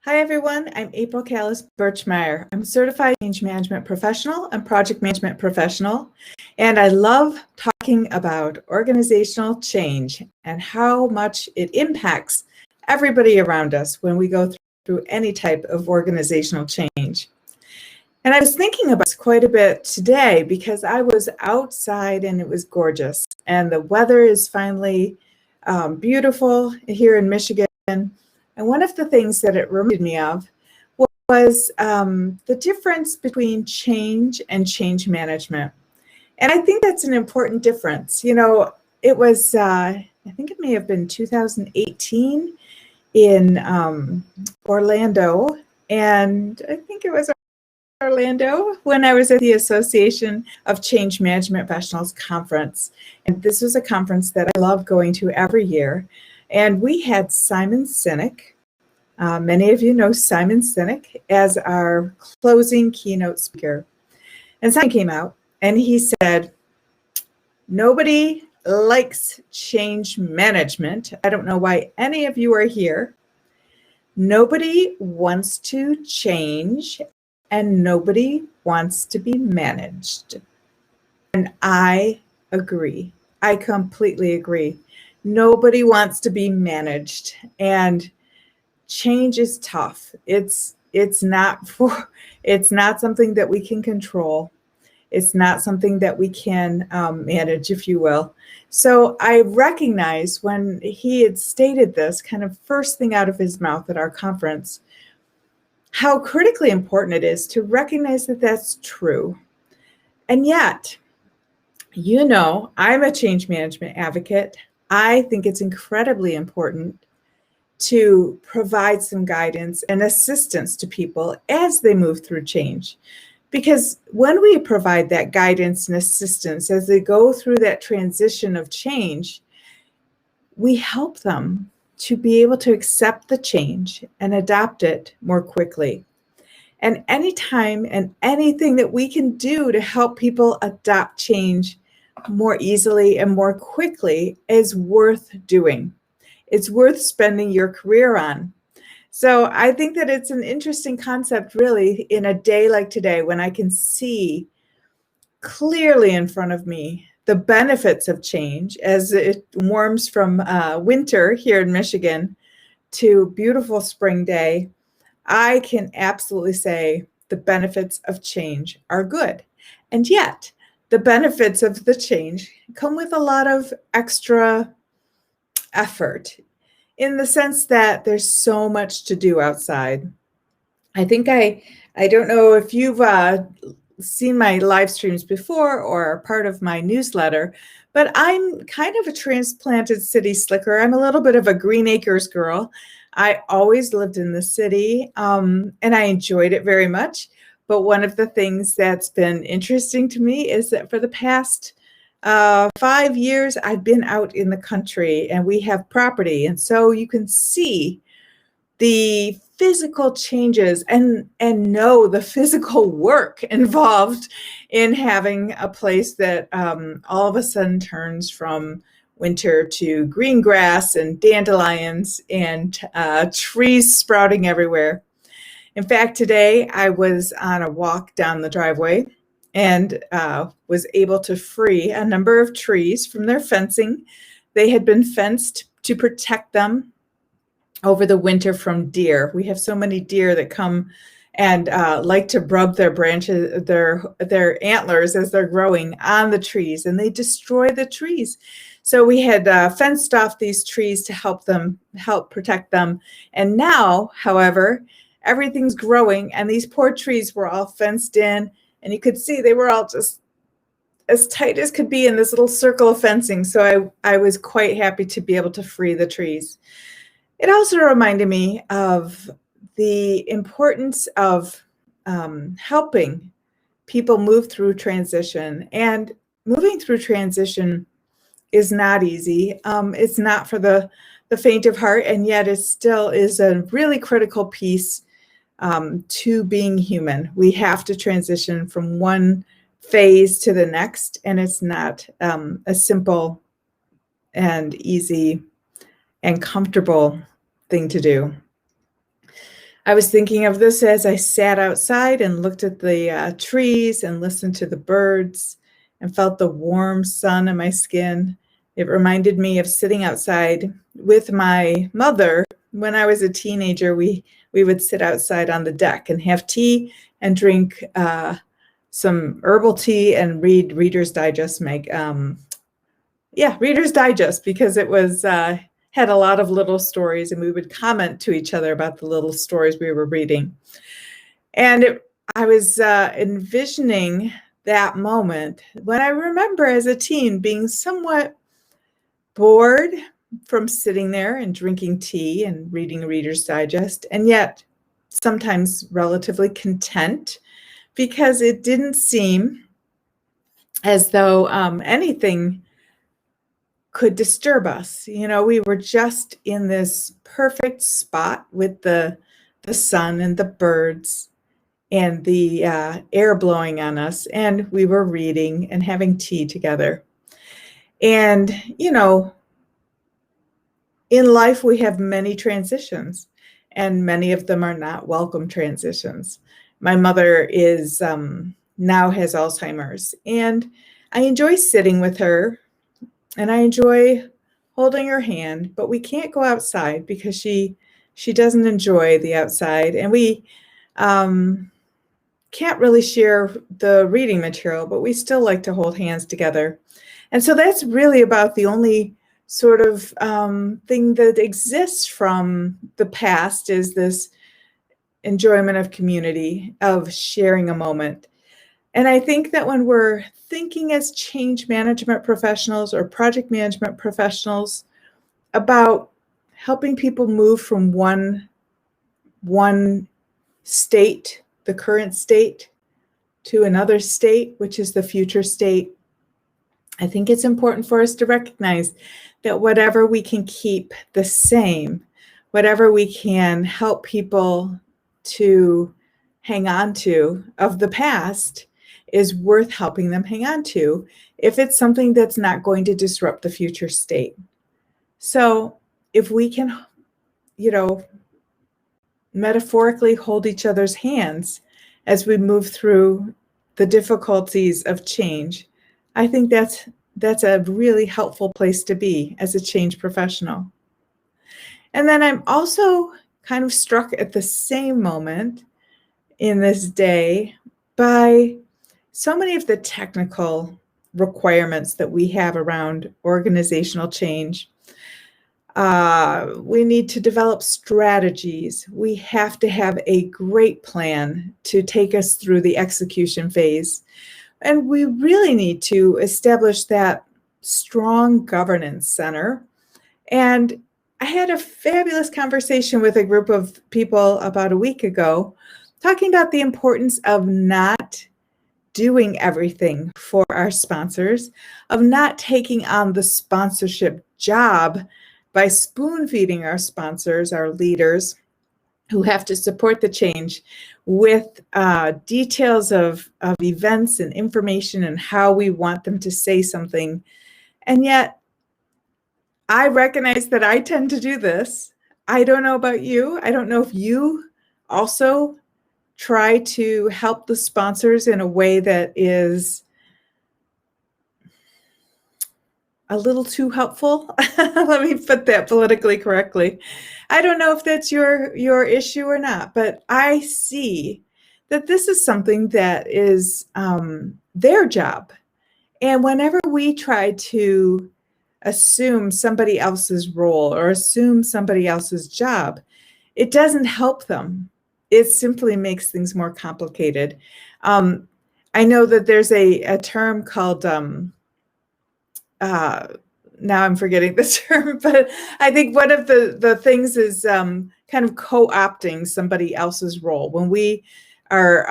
Hi, everyone. I'm April Callis-Birchmeier. I'm a certified change management professional and project management professional, and I love talking about organizational change and how much it impacts everybody around us when we go through any type of organizational change. And I was thinking about this quite a bit today because I was outside and it was gorgeous, and the weather is finally beautiful here in Michigan. And one of the things that it reminded me of was the difference between change and change management. And I think that's an important difference. You know, it was, I think it may have been 2018 in Orlando. And I think it was Orlando when I was at the Association of Change Management Professionals conference. And this was a conference that I love going to every year. And we had Simon Sinek, many of you know Simon Sinek, as our closing keynote speaker. And Simon came out and he said, "Nobody likes change management. I don't know why any of you are here. Nobody wants to change and nobody wants to be managed." And I agree. I completely agree. Nobody wants to be managed, and change is tough. It's not something that we can control. It's not something that we can manage, if you will. So I recognize when he had stated this kind of first thing out of his mouth at our conference, how critically important it is to recognize that that's true. And yet, you know, I'm a change management advocate. I think it's incredibly important to provide some guidance and assistance to people as they move through change. Because when we provide that guidance and assistance as they go through that transition of change, we help them to be able to accept the change and adopt it more quickly. And anytime and anything that we can do to help people adopt change more easily and more quickly is worth doing. It's worth spending your career on. So I think that it's an interesting concept, really, in a day like today when I can see clearly in front of me the benefits of change as it warms from winter here in Michigan to beautiful spring day. I can absolutely say the benefits of change are good. And yet, the benefits of the change come with a lot of extra effort in the sense that there's so much to do outside. I think I don't know if you've seen my live streams before or are part of my newsletter, but I'm kind of a transplanted city slicker. I'm a little bit of a Green Acres girl. I always lived in the city, and I enjoyed it very much. But one of the things that's been interesting to me is that for the past 5 years, I've been out in the country and we have property. And so you can see the physical changes and know the physical work involved in having a place that all of a sudden turns from winter to green grass and dandelions and trees sprouting everywhere. In fact, today I was on a walk down the driveway and was able to free a number of trees from their fencing. They had been fenced to protect them over the winter from deer. We have so many deer that come and like to rub their branches, their antlers as they're growing on the trees, and they destroy the trees. So we had fenced off these trees to help protect them. And now, however, everything's growing, and these poor trees were all fenced in, and you could see they were all just as tight as could be in this little circle of fencing. So I was quite happy to be able to free the trees. It also reminded me of the importance of helping people move through transition. And moving through transition is not easy. It's not for the faint of heart, and yet it still is a really critical piece to being human. We have to transition from one phase to the next, and it's not a simple and easy and comfortable thing to do. I was thinking of this as I sat outside and looked at the trees and listened to the birds and felt the warm sun on my skin. It reminded me of sitting outside with my mother. When I was a teenager, we would sit outside on the deck and have tea and drink some herbal tea and read Reader's Digest Reader's Digest, because it was had a lot of little stories, and we would comment to each other about the little stories we were reading. And I was envisioning that moment when I remember as a teen being somewhat bored from sitting there and drinking tea and reading Reader's Digest, and yet sometimes relatively content, because it didn't seem as though anything could disturb us. You know, we were just in this perfect spot with the sun and the birds and the air blowing on us, and we were reading and having tea together. And, you know, in life we have many transitions, and many of them are not welcome transitions. My mother is now has Alzheimer's, and I enjoy sitting with her and I enjoy holding her hand, but we can't go outside because she doesn't enjoy the outside, and we can't really share the reading material, but we still like to hold hands together. And so that's really about the only sort of thing that exists from the past, is this enjoyment of community, of sharing a moment. And I think that when we're thinking as change management professionals or project management professionals about helping people move from one state, the current state, to another state, which is the future state, I think it's important for us to recognize that whatever we can keep the same, whatever we can help people to hang on to of the past, is worth helping them hang on to if it's something that's not going to disrupt the future state. So if we can, you know, metaphorically hold each other's hands as we move through the difficulties of change, I think that's a really helpful place to be as a change professional. And then I'm also kind of struck at the same moment in this day by so many of the technical requirements that we have around organizational change. We need to develop strategies. We have to have a great plan to take us through the execution phase. And we really need to establish that strong governance center. And I had a fabulous conversation with a group of people about a week ago, talking about the importance of not doing everything for our sponsors, of not taking on the sponsorship job by spoon feeding our sponsors, our leaders who have to support the change, with details of events and information and how we want them to say something. And yet I recognize that I tend to do this. I don't know about you. I don't know if you also try to help the sponsors in a way that is a little too helpful. Let me put that politically correctly. I don't know if that's your issue or not, but I see that this is something that is their job. And whenever we try to assume somebody else's role or assume somebody else's job, it doesn't help them. It simply makes things more complicated. I know that there's a term called, now I'm forgetting the term, but I think one of the things is kind of co-opting somebody else's role. When we are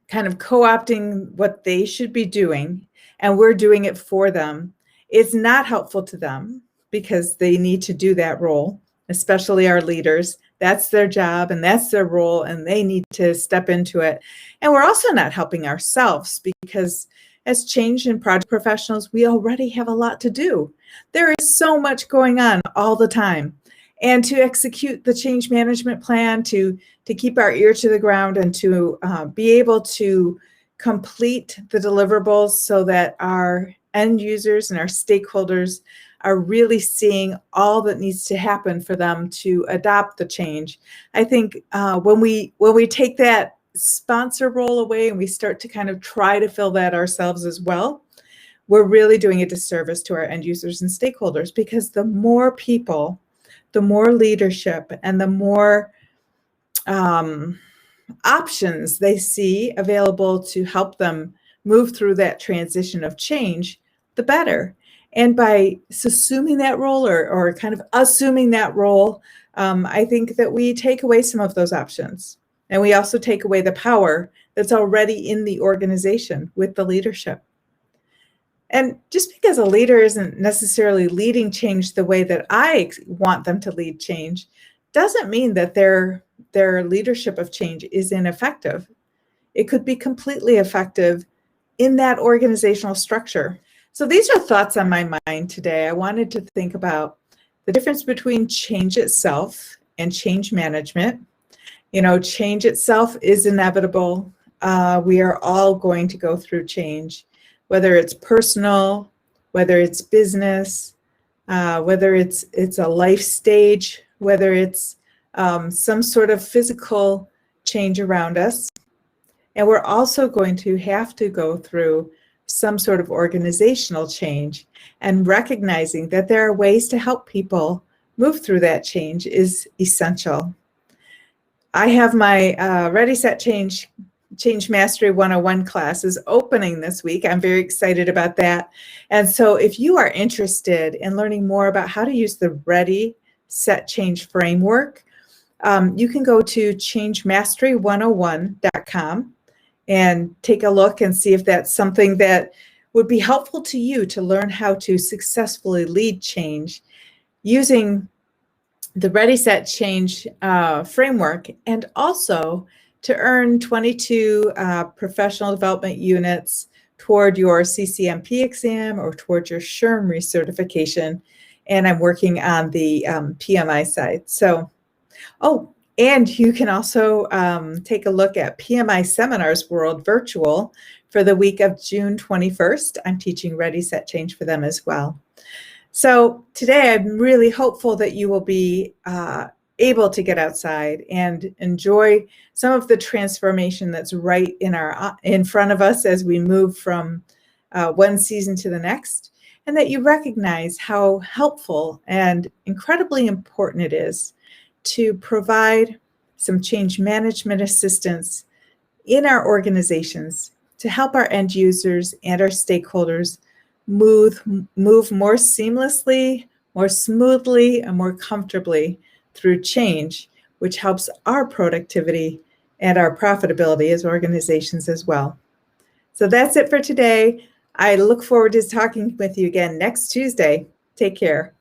kind of co-opting what they should be doing and we're doing it for them, it's not helpful to them because they need to do that role, especially our leaders. That's their job and that's their role, and they need to step into it. And we're also not helping ourselves, because as change and project professionals, we already have a lot to do. There is so much going on all the time. and to execute the change management plan, to keep our ear to the ground, and to be able to complete the deliverables so that our end users and our stakeholders are really seeing all that needs to happen for them to adopt the change. I think when we take that sponsor role away and we start to kind of try to fill that ourselves as well, we're really doing a disservice to our end users and stakeholders, because the more people, the more leadership, and the more options they see available to help them move through that transition of change, the better. And by assuming that role, or kind of assuming that role, I think that we take away some of those options. And we also take away the power that's already in the organization with the leadership. And just because a leader isn't necessarily leading change the way that I want them to lead change, doesn't mean that their leadership of change is ineffective. It could be completely effective in that organizational structure. So these are thoughts on my mind today. I wanted to think about the difference between change itself and change management. You know, change itself is inevitable. We are all going to go through change, whether it's personal, whether it's business, whether it's a life stage, whether it's some sort of physical change around us. And we're also going to have to go through some sort of organizational change, and recognizing that there are ways to help people move through that change is essential. I have my Ready, Set, Change Mastery 101 class is opening this week. I'm very excited about that. And so if you are interested in learning more about how to use the Ready, Set, Change framework, you can go to changemastery101.com and take a look and see if that's something that would be helpful to you to learn how to successfully lead change using the Ready, Set, Change framework, and also to earn 22 professional development units toward your CCMP exam or toward your SHRM recertification. And I'm working on the PMI side. So, and you can also take a look at PMI Seminars World Virtual for the week of June 21st. I'm teaching Ready, Set, Change for them as well. So today I'm really hopeful that you will be able to get outside and enjoy some of the transformation that's right in front of us as we move from one season to the next, and that you recognize how helpful and incredibly important it is to provide some change management assistance in our organizations to help our end users and our stakeholders move more seamlessly, more smoothly, and more comfortably through change, which helps our productivity and our profitability as organizations as well. So that's it for today. I look forward to talking with you again next Tuesday. Take care.